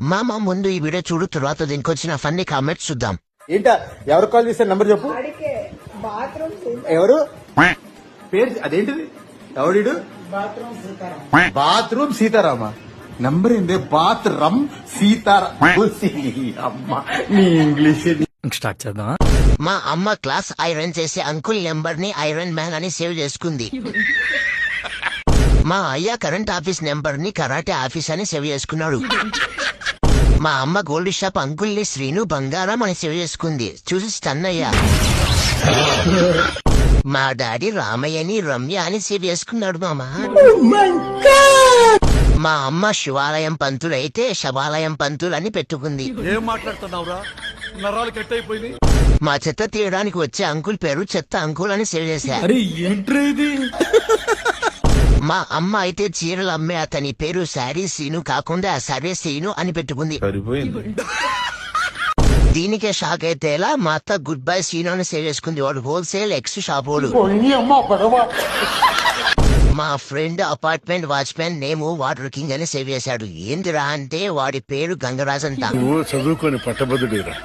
మామ ముందు ఈ వీడియో చూడు, తర్వాత దీనికి వచ్చిన ఫన్నీ కామెంట్స్ చూద్దాం. ఏంటా ఎవరు కాల్ చేశారు నంబర్ చెప్పు. ఎవరు పేరు అదేంటిది ఎవడు బాత్రూమ్ సీతారామ నంబర్ ఏంది బాత్రూమ్ సీతారామ అమ్మ నీ ఇంగ్లీష్ స్టార్ట్ చేద్దాం. మా అమ్మ క్లాస్ ఐరన్ చేసే అంకుల్ నెంబర్ ని ఐరన్ మ్యాన్ అని సేవ్ చేసుకుంది. మా అయ్య కరెంట్ ఆఫీస్ నెంబర్ ని కరాటే ఆఫీస్ అని సేవ్ చేసుకున్నాడు. మా అమ్మ గోల్డ్ షాప్ అంకుల్ ని శ్రీను బంగారం అని సేవ్ చేసుకుంది. చూసి స్టన్ అయ్యా. మా డాడీ రామయ్యని రమ్య అని సేవ్ చేసుకున్నాడు మామ. మా అమ్మ శివాలయం పంతులు అయితే శవాలయం పంతులు అని పెట్టుకుంది. ఏం మాట్లాడుతున్నావురా, నరాలు కట్ అయిపోయింది. మా చెత్త తీయడానికి వచ్చే అంకుల్ పేరు చెత్త అంకుల్ అని సేవ్ చేశా. అరే ఏంట్రా ఇది. మా అమ్మ అయితే చీరలు అమ్మే అతని పేరు శారీ సీను కాకుండా సరే సీను అని పెట్టుకుంది. దీనికే షాక్ అయితే ఎలా, మా అత్త గుడ్ బై సీను అని సేవ్ చేసుకుంది. వాడు హోల్సేల్ ఎక్స్ షాప్ వాడు. మా ఫ్రెండ్ అపార్ట్మెంట్ వాచ్మెన్ నేము వాటర్ కింగ్ అని సేవ్ చేశాడు. ఏంటిరా అంటే వాడి పేరు గంగరాజ్ అంట. చదువుకొని పట్టభద్రుడిరా.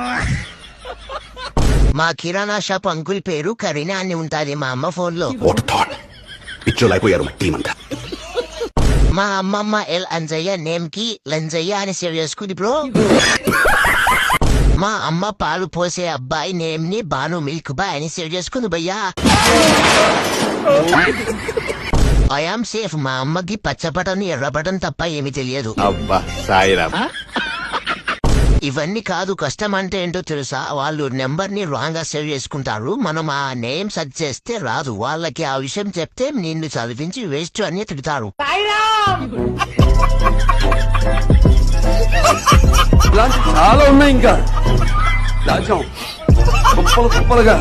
మా కిరాణా షాప్ అంకుల్ పేరు కరీనా అని ఉంటాది మా అమ్మ ఫోన్ లో. పిచ్చోలైపోయారు టీం అంతా. మా అమ్మమ్మ ఎల్ అంజయ్య నేమ్ కి లంజయ్య అని సేవ్ చేసుకుంది బ్రో. మా అమ్మ పాలు పోసే అబ్బాయి నేమ్ ని బాను మిల్క్ బాయ్ అని సేవ్ చేసుకుంది భయ్యా. I am safe. మా అమ్మకి పచ్చ బటన్ ఎర్ర బటన్ తప్ప ఏమీ తెలియదు. అబ్బా సాయిరామ్. ఇవన్నీ కాదు, కష్టం అంటే ఏంటో తెలుసా? వాళ్ళు నెంబర్ ని రాంగ్ గా సేవ్ చేసుకుంటారు. మనం ఆ నేమ్ సెర్చ్ చేస్తే రాదు. వాళ్ళకి ఆ విషయం చెప్తే నిన్ను చదివించి వేస్ట్ అని తిడతారు. చాలా ఉన్నాయి ఇంకా. కుప్పలుగా